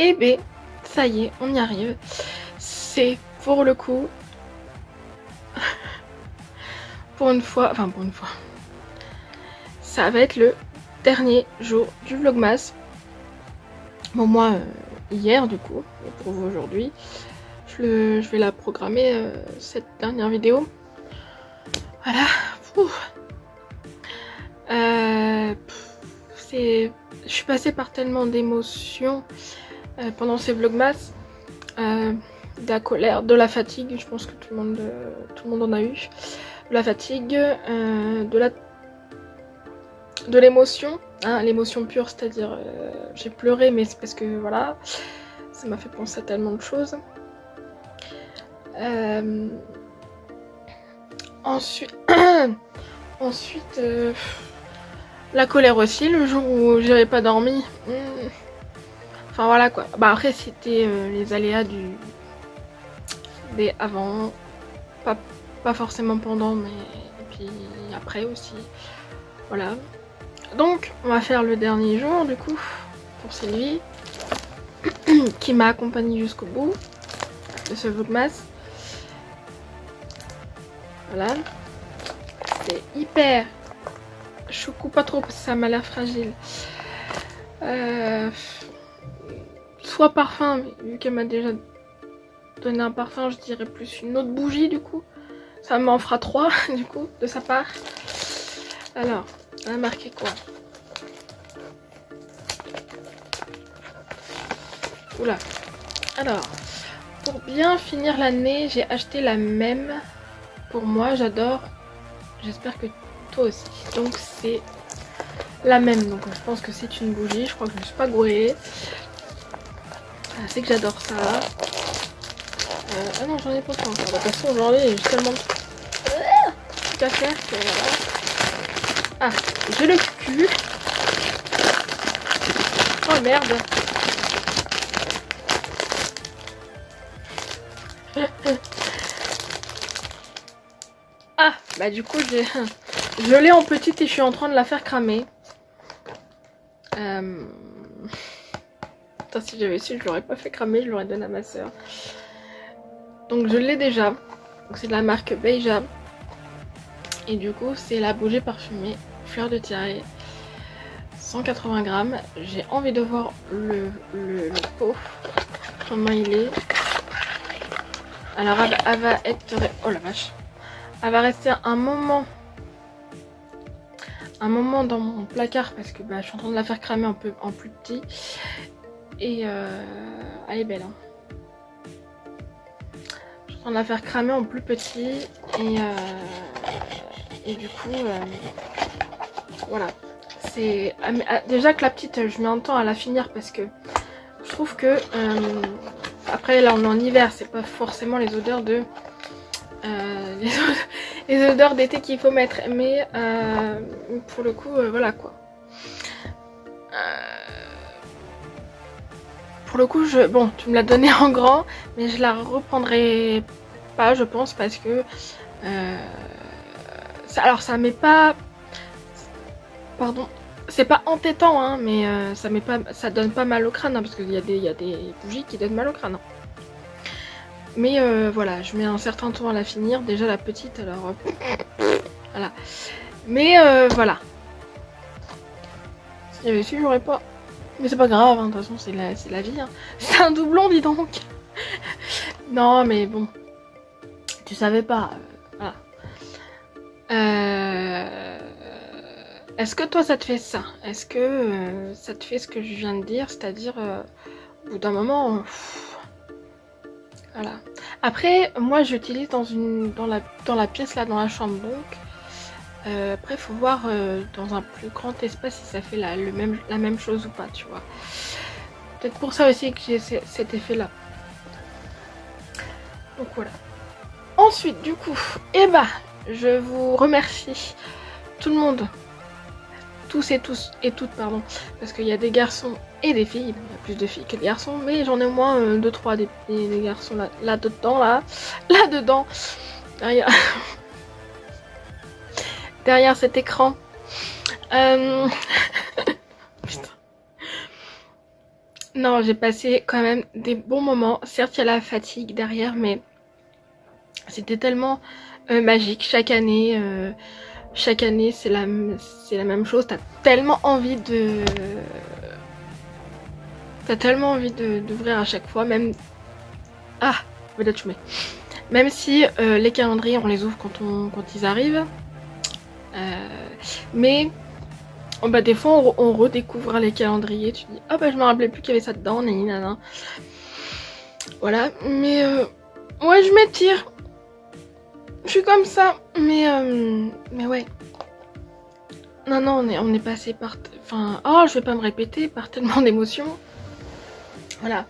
Et ben, ça y est, on y arrive. C'est pour le coup, pour une fois, ça va être le dernier jour du vlogmas. Bon, moi, hier du coup, et pour vous aujourd'hui, je vais la programmer, cette dernière vidéo. Voilà. Je suis passée par tellement d'émotions pendant ces vlogmas, de la colère, de la fatigue, je pense que tout le monde en a eu, de la fatigue, de l'émotion, hein, l'émotion pure, c'est-à-dire j'ai pleuré, mais c'est parce que voilà, ça m'a fait penser à tellement de choses. Ensuite, la colère aussi, le jour où j'avais pas dormi. Enfin voilà quoi. Bah après c'était les aléas des avant, pas forcément pendant, mais et puis après aussi. Voilà. Donc on va faire le dernier jour du coup pour Sylvie qui m'a accompagnée jusqu'au bout de ce vlogmas. Voilà. C'est hyper. Je coupe pas trop parce que ça m'a l'air fragile. Soit parfum, mais vu qu'elle m'a déjà donné un parfum, je dirais plus une autre bougie du coup. Ça m'en fera 3 du coup de sa part. Alors, elle a marqué quoi? Oula. Alors, pour bien finir l'année, j'ai acheté la même. Pour moi, j'adore. J'espère que toi aussi. Donc c'est la même. Donc je pense que c'est une bougie. Je crois que je ne me suis pas gourée. C'est que j'adore ça. Ah non, j'en ai pas encore. De toute façon, aujourd'hui, j'ai tellement de trucs à faire que voilà. Ah, j'ai le cul. Oh merde. Ah, bah du coup, je l'ai en petite et je suis en train de la faire cramer. Putain, si j'avais su, je l'aurais pas fait cramer, je l'aurais donné à ma soeur. Donc je l'ai déjà. C'est de la marque Beija. Et du coup, c'est la bougie parfumée fleur de tiare. 180 grammes. J'ai envie de voir le pot. Comment il est. Alors elle va être... Oh la vache. Elle va rester un moment dans mon placard parce que bah, je suis en train de la faire cramer en plus petit. Et elle est belle. Hein. Je suis en train de la faire cramer en plus petit. Et du coup, voilà. C'est déjà que la petite, je mets un temps à la finir parce que je trouve que après là on est en hiver, c'est pas forcément les odeurs de les odeurs d'été qu'il faut mettre, mais pour le coup voilà quoi. Pour le coup bon, tu me l'as donné en grand, mais je la reprendrai pas je pense parce que alors ça met pas, pardon, c'est pas entêtant hein, mais ça donne pas mal au crâne hein, parce qu'il y a des bougies qui donnent mal au crâne. Hein. Mais voilà, je mets un certain temps à la finir. Déjà la petite, alors voilà. Mais voilà. Si j'avais su, j'aurais pas. Mais c'est pas grave, hein, de toute façon, c'est la vie. Hein. C'est un doublon, dis donc. Non, mais bon. Tu savais pas. Voilà. Est-ce que toi, ça te fait ça? Est-ce que ça te fait ce que je viens de dire? C'est-à-dire, au bout d'un moment... Voilà. Après, moi j'utilise dans la pièce là, dans la chambre donc. Après, faut voir dans un plus grand espace si ça fait la même chose ou pas, tu vois. Peut-être pour ça aussi que j'ai cet effet là. Donc voilà. Ensuite, du coup, je vous remercie tout le monde. Tous et toutes, pardon. Parce qu'il y a des garçons et des filles. Il y a plus de filles que de garçons. Mais j'en ai au moins 2-3 des garçons là-dedans. Derrière cet écran. Putain. Non, j'ai passé quand même des bons moments. Certes, il y a la fatigue derrière, mais c'était tellement magique. Chaque année c'est la même chose. T'as tellement envie d'ouvrir à chaque fois, même... Ah, peut-être je mets. Même si les calendriers, on les ouvre quand ils arrivent. Mais... Oh bah des fois on redécouvre les calendriers, tu dis ah bah je me rappelais plus qu'il y avait ça dedans, nanana. Voilà, mais ouais je m'étire. Je suis comme ça, mais ouais. Non, on est passé par... Enfin, oh je vais pas me répéter, par tellement d'émotions. Voilà.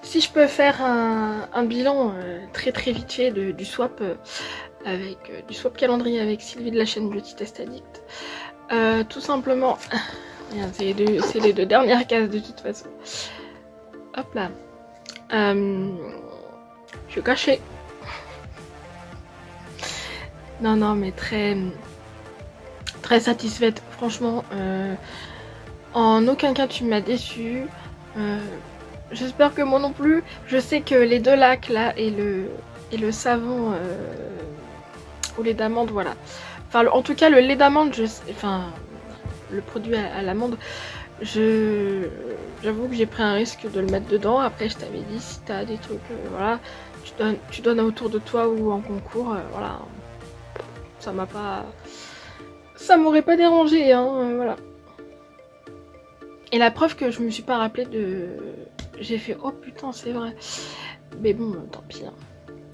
Si je peux faire un bilan très vite fait du swap du swap calendrier avec Sylvie de la chaîne Beauty Test Addict. Tout simplement, c'est les deux dernières cases de toute façon. Hop là. Je suis cachée. Non, mais très satisfaite. Franchement, en aucun cas tu m'as déçue. J'espère que moi non plus. Je sais que les deux lacs là et le savon au lait d'amande, voilà. Enfin, en tout cas, le lait d'amande, enfin, le produit à l'amande, j'avoue que j'ai pris un risque de le mettre dedans. Après, je t'avais dit, si t'as des trucs, voilà, tu donnes autour de toi ou en concours, voilà. Ça m'a pas... Ça m'aurait pas dérangé, hein, voilà. Et la preuve que je me suis pas rappelé de... J'ai fait, oh putain, c'est vrai. Mais bon, tant pis, hein.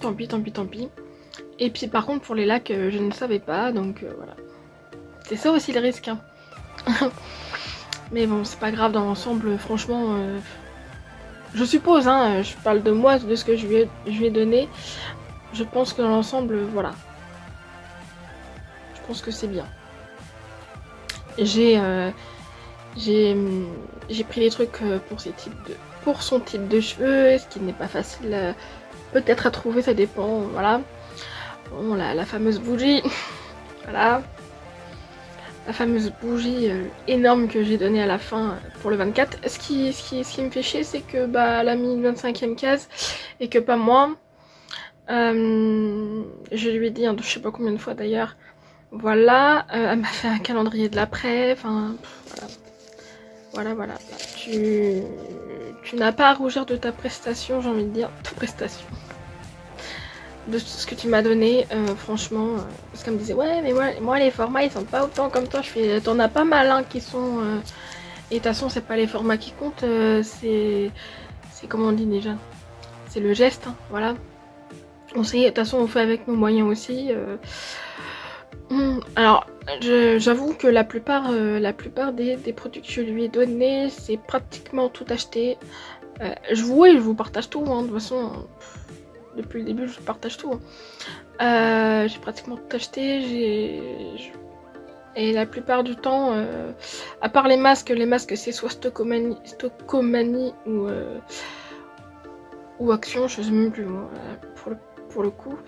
Tant pis. Et puis par contre pour les lacs je ne savais pas, donc voilà. C'est ça aussi le risque, hein. Mais bon c'est pas grave, dans l'ensemble franchement je suppose, hein, je parle de moi, de ce que je lui ai donné. Je pense que dans l'ensemble voilà. Je pense que c'est bien. J'ai pris les trucs pour son type de cheveux, ce qui n'est pas facile peut-être à trouver, ça dépend, voilà. Bon, la fameuse bougie, voilà, la fameuse bougie énorme que j'ai donnée à la fin pour le 24. Ce qui me fait chier, c'est que bah elle a mis une 25e case et que pas moi. Je lui ai dit, je sais pas combien de fois d'ailleurs, voilà, elle m'a fait un calendrier de l'après, enfin voilà. Tu n'as pas à rougir de ta prestation, j'ai envie de dire, ta prestation. De ce que tu m'as donné, franchement, parce qu'elle me disait ouais mais moi les formats ils sont pas autant comme toi. Je fais t'en as pas mal hein, qui sont et de toute façon c'est pas les formats qui comptent, c'est comment on dit déjà, c'est le geste, hein, voilà. On sait, de toute façon on fait avec nos moyens aussi. Alors j'avoue que la plupart des produits que je lui ai donnés, c'est pratiquement tout acheté. Je vous partage tout, hein, de toute façon. Depuis le début je partage tout. J'ai pratiquement tout acheté. Et la plupart du temps, à part les masques c'est soit Stockomanie ou Action, je sais même plus moi, pour le coup.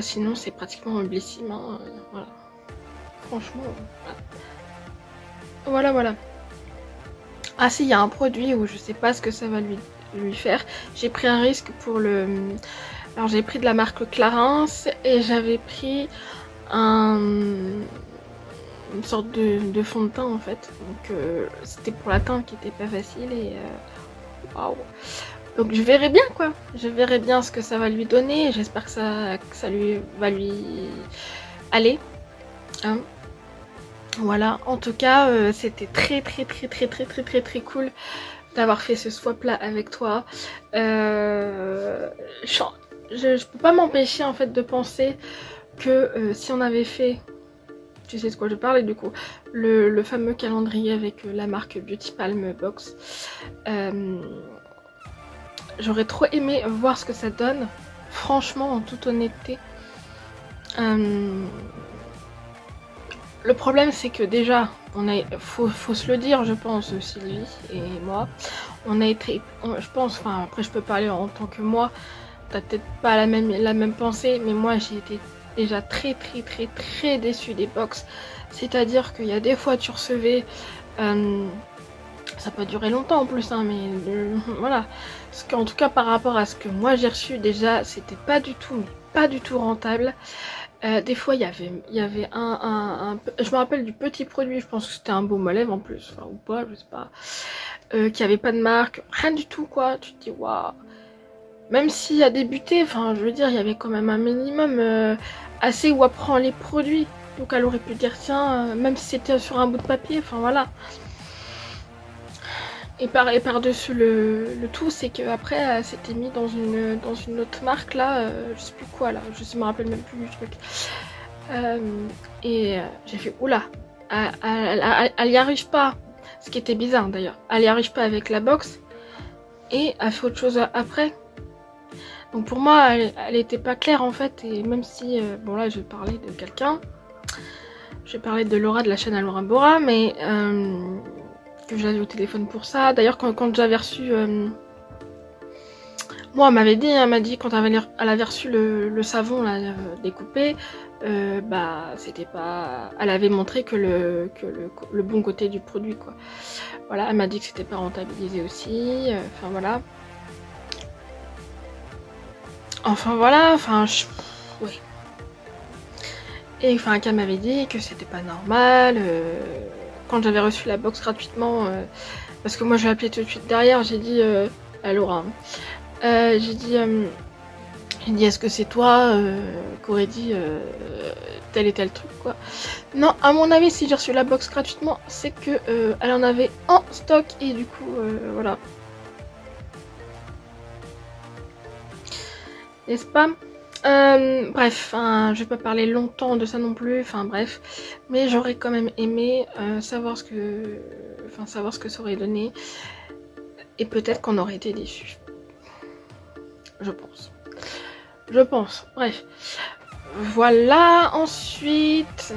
Sinon c'est pratiquement Blissime, hein, voilà. Franchement, voilà. Ah si, il y a un produit où je sais pas ce que ça va lui faire. J'ai pris un risque pour le... Alors j'ai pris de la marque Clarins et j'avais pris une sorte de fond de teint en fait. Donc c'était pour la teinte qui était pas facile et waouh. Donc je verrai bien quoi. Je verrai bien ce que ça va lui donner. J'espère que ça va lui aller. Hein. Voilà, en tout cas c'était très cool d'avoir fait ce swap là avec toi. Je peux pas m'empêcher en fait de penser que si on avait fait, tu sais de quoi je parle, et du coup le fameux calendrier avec la marque Beauty Palm Box, j'aurais trop aimé voir ce que ça donne, franchement en toute honnêteté. Le problème c'est que déjà, faut se le dire je pense, Sylvie et moi, on a été, je pense, enfin après je peux parler en tant que moi, t'as peut-être pas la même pensée, mais moi j'ai été déjà très déçue des box. C'est à dire qu'il y a des fois tu recevais Ça peut durer longtemps en plus, hein, mais voilà. Parce qu'en tout cas, par rapport à ce que moi j'ai reçu, déjà, c'était pas du tout, mais pas du tout rentable. Des fois, il y avait je me rappelle du petit produit, je pense que c'était un baume à lèvres en plus, enfin, ou pas, je sais pas, qui avait pas de marque, rien du tout, quoi. Tu te dis, waouh. Même s'il a débuté, enfin, je veux dire, il y avait quand même un minimum assez où apprend les produits. Donc, elle aurait pu dire, tiens, même si c'était sur un bout de papier, enfin, voilà. Et par-dessus le tout, c'est qu'après, elle s'était mis dans une autre marque, là, je sais plus quoi, là, je me rappelle même plus du truc. J'ai fait, oula, elle y arrive pas. Ce qui était bizarre, d'ailleurs. Elle y arrive pas avec la box, et elle fait autre chose après. Donc pour moi, elle était pas claire, en fait, et même si, bon là, je vais parler de quelqu'un. Je vais parler de Laura de la chaîne Alora Bora, mais... que j'avais au téléphone pour ça. D'ailleurs, quand j'avais reçu... moi, elle m'a dit quand elle avait reçu le savon là, découpé, bah, c'était pas... Elle avait montré que le bon côté du produit, quoi. Voilà, elle m'a dit que c'était pas rentabilisé aussi. Enfin, voilà. Ouais. Et enfin, qu'elle m'avait dit que c'était pas normal. Quand j'avais reçu la box gratuitement, parce que moi je l'ai appelé tout de suite derrière, j'ai dit à Laura, j'ai dit est-ce que c'est toi qui aurais dit tel et tel truc, quoi. Non, à mon avis, si j'ai reçu la box gratuitement, c'est que elle en avait en stock, et du coup voilà, n'est-ce pas? Bref, je vais pas parler longtemps de ça non plus, enfin bref, mais j'aurais quand même aimé savoir ce que ça aurait donné, et peut-être qu'on aurait été déçus. Je pense, bref. Voilà, ensuite,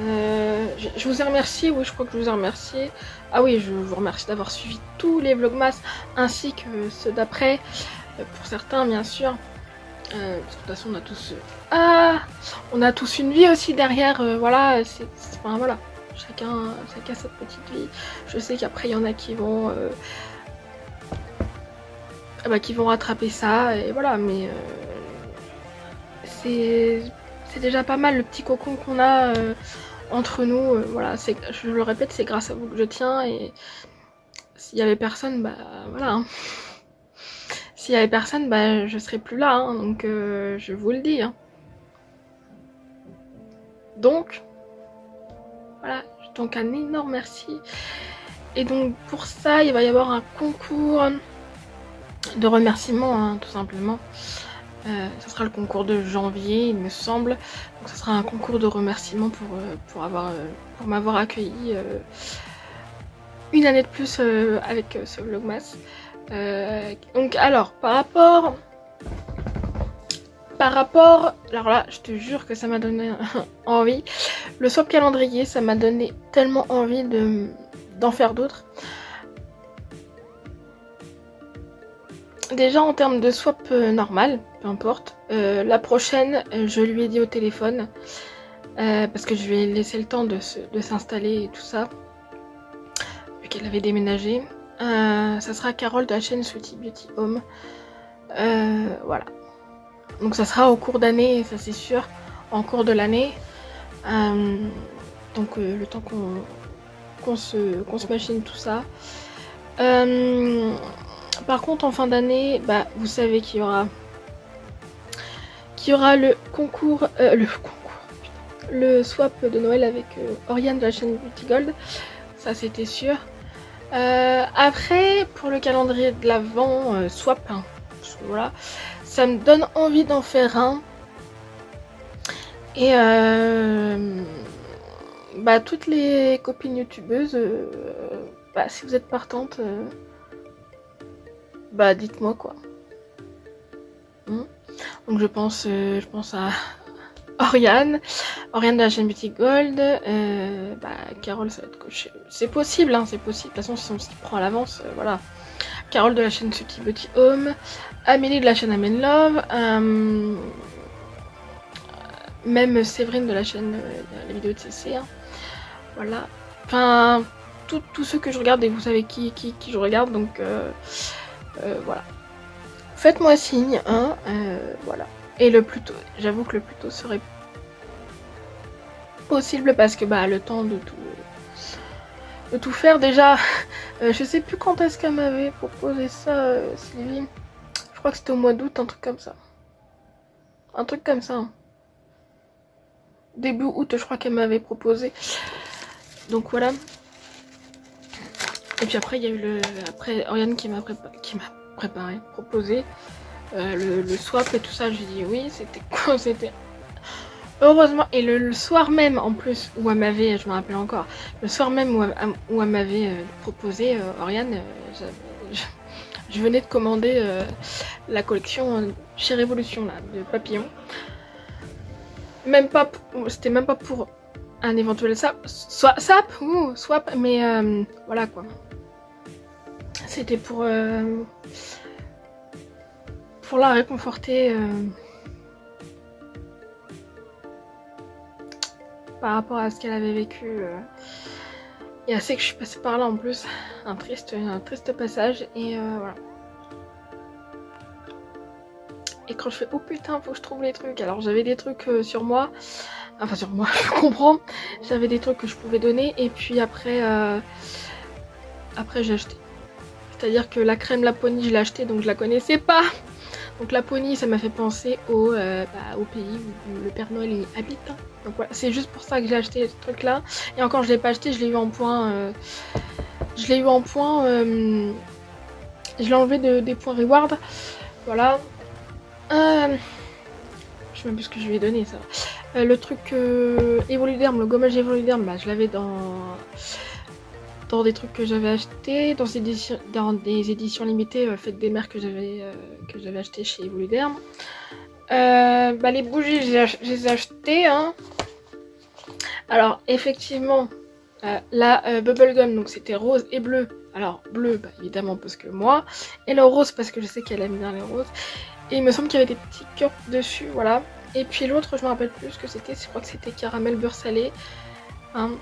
je vous ai remercié, oui, je crois que je vous ai remercié. Ah oui, je vous remercie d'avoir suivi tous les vlogmas, ainsi que ceux d'après, pour certains bien sûr. Parce que de toute façon on a tous une vie aussi derrière, voilà, enfin voilà, chacun cette petite vie. Je sais qu'après il y en a qui vont rattraper ça, et voilà, mais c'est déjà pas mal le petit cocon qu'on a entre nous, voilà, je le répète, c'est grâce à vous que je tiens, et s'il y avait personne, bah voilà, hein. S'il y avait personne, bah je serais plus là, hein, donc je vous le dis, hein. Donc voilà, donc un énorme merci. Et donc pour ça, il va y avoir un concours de remerciements, hein, tout simplement. Ça sera le concours de janvier, il me semble. Donc ça sera un concours de remerciements pour m'avoir accueilli une année de plus avec ce vlogmas. Donc alors, par rapport, alors là, je te jure que ça m'a donné envie. Le swap calendrier, ça m'a donné tellement envie d'en faire d'autres. Déjà en termes de swap normal, peu importe. La prochaine, je lui ai dit au téléphone, parce que je lui ai laissé le temps de s'installer et tout ça, vu qu'elle avait déménagé. Ça sera Carole de la chaîne Sweetie Beauty Home. Voilà. Donc ça sera au cours d'année, ça c'est sûr, en cours de l'année. Donc le temps qu'on se machine tout ça. Par contre en fin d'année, bah vous savez qu'il y aura le concours, le swap de Noël avec Oriane de la chaîne Beauty Gold. Ça c'était sûr. Après, pour le calendrier de l'Avent, swap, hein, voilà, ça me donne envie d'en faire un. Et bah, toutes les copines youtubeuses, bah, si vous êtes partantes, bah dites-moi quoi. Donc je pense à Oriane de la chaîne Beauty Gold, bah, Carole, ça va être coché. C'est possible, hein, c'est possible. De toute façon, si on s'y prend à l'avance, voilà. Carole de la chaîne Sweetie Beauty Home, Amélie de la chaîne Amen Love, même Séverine de la chaîne les vidéos de CC, hein. Voilà. Enfin, tous ceux que je regarde, et vous savez qui je regarde, donc voilà. Faites-moi signe, hein, voilà. Et le plus tôt, j'avoue que le plus tôt serait possible parce que bah le temps de tout faire déjà. Je sais plus quand est-ce qu'elle m'avait proposé ça, Sylvie. Je crois que c'était au mois d'août, un truc comme ça. Un truc comme ça. Hein. Début août, je crois qu'elle m'avait proposé. Donc voilà. Et puis après, il y a eu après Oriane qui m'a proposé le swap et tout ça. J'ai dit oui, c'était quoi? C'était heureusement. Et le soir même en plus où elle m'avait, je me rappelle encore, le soir même où elle m'avait proposé Oriane, je venais de commander la collection chez Révolution là, de papillons. Même pas, c'était même pas pour un éventuel swap, mais voilà quoi. C'était pour la réconforter par rapport à ce qu'elle avait vécu. Et elle sait que je suis passée par là en plus, un triste passage, et voilà. Et quand je fais oh putain faut que je trouve les trucs, alors j'avais des trucs sur moi, enfin sur moi je comprends, j'avais des trucs que je pouvais donner, et puis après j'ai acheté. C'est-à-dire que la crème Laponie je l'ai achetée donc je la connaissais pas. Donc Laponie ça m'a fait penser au pays où le Père Noël y habite. Hein. Donc voilà, c'est juste pour ça que j'ai acheté ce truc là. Et encore je l'ai pas acheté, je l'ai eu en point. Je l'ai enlevé des points reward. Voilà. Je sais même plus ce que je lui ai donné ça. Le truc Evoluderm, le gommage Evoluderm, bah, je l'avais dans des trucs que j'avais acheté, dans des éditions limitées faites des mères que j'avais acheté chez Evoluderm. Les bougies, je les ai achetées. Hein. Alors effectivement, la bubblegum, donc c'était rose et bleu. Alors bleu, bah, évidemment parce que moi, et le rose parce que je sais qu'elle aime bien les roses. Et il me semble qu'il y avait des petits cœurs dessus, voilà. Et puis l'autre, je me rappelle plus ce que c'était. Je crois que c'était caramel beurre salé. Hein,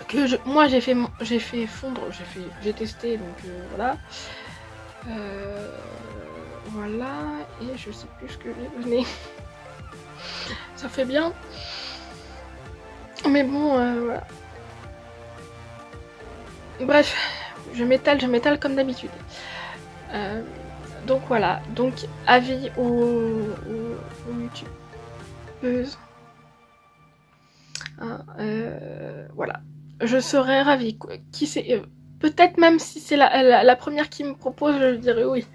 que moi j'ai fait fondre, j'ai testé, donc voilà. Voilà. Et je sais plus ce que j'ai donné. Ça fait bien. Mais bon, voilà. Bref, je m'étale comme d'habitude. Donc voilà, donc avis aux youtubeuses. Voilà, je serais ravie. Qui c'est peut-être même si c'est la première qui me propose, je dirais oui.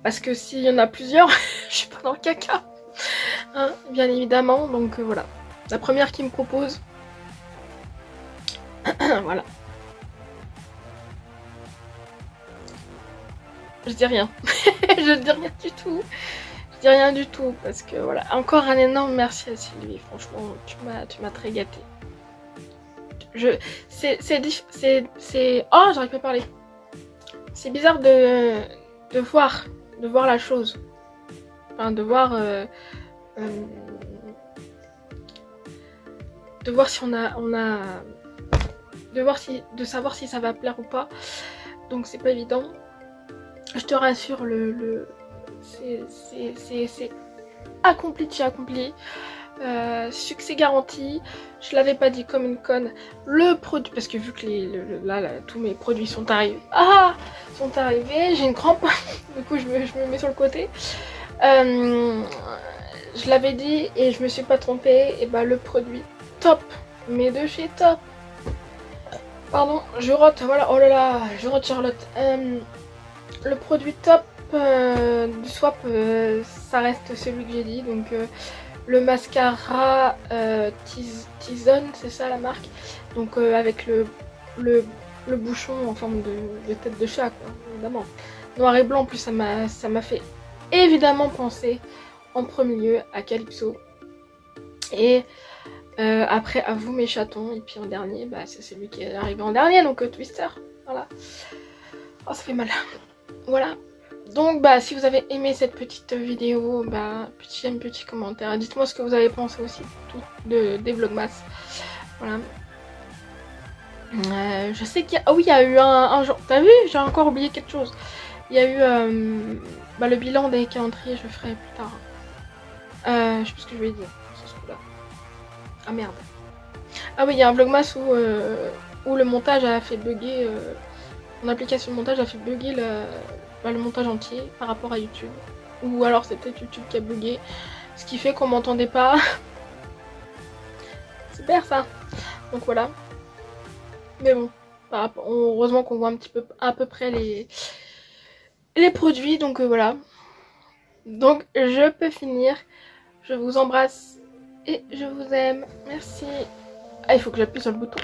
Parce que s'il y en a plusieurs, je suis pas dans le caca. Hein, bien évidemment, donc voilà. La première qui me propose. Voilà. Je dis rien. Je dis rien du tout. Je dis rien du tout parce que voilà. Encore un énorme merci à Sylvie. Franchement, tu m'as très gâtée. Oh, j'arrive pas à parler. C'est bizarre de voir la chose. Enfin, de voir si de savoir si ça va plaire ou pas. Donc c'est pas évident. Je te rassure, c'est accompli de chez accompli. Succès garanti. Je l'avais pas dit comme une conne. Le produit, parce que vu que là, tous mes produits sont arrivés. Sont arrivés. J'ai une crampe. Du coup, je me mets sur le côté. Je l'avais dit et je me suis pas trompée. Et bah, le produit top. Mais de chez top. Pardon, je rote. Voilà. Oh là là, je rote Charlotte. Le produit top du swap, ça reste celui que j'ai dit, donc le mascara T-Zone, c'est ça la marque, donc avec le bouchon en forme de tête de chat, quoi, évidemment. Noir et blanc, en plus ça m'a fait évidemment penser en premier lieu à Calypso. Et après à vous mes chatons, et puis en dernier, bah, c'est celui qui est arrivé en dernier, donc Twister, voilà. Oh, ça fait mal. Voilà, donc bah si vous avez aimé cette petite vidéo, bah petit j'aime, petit commentaire, dites-moi ce que vous avez pensé aussi des vlogmas. Voilà. Je sais qu'il y a... Ah oui, il y a eu un jour... T'as vu? J'ai encore oublié quelque chose. Il y a eu le bilan des calendriers, je le ferai plus tard. Je sais plus ce que je vais dire. Sur ce coup-là. Ah merde. Ah oui, il y a un vlogmas où le montage a fait bugger... mon application de montage a fait bugger le montage entier par rapport à YouTube. Ou alors c'est peut-être YouTube qui a bugué. Ce qui fait qu'on m'entendait pas. Super ça. Donc voilà. Mais bon, heureusement qu'on voit un petit peu à peu près les produits. Donc voilà. Donc je peux finir. Je vous embrasse et je vous aime. Merci. Ah, il faut que j'appuie sur le bouton.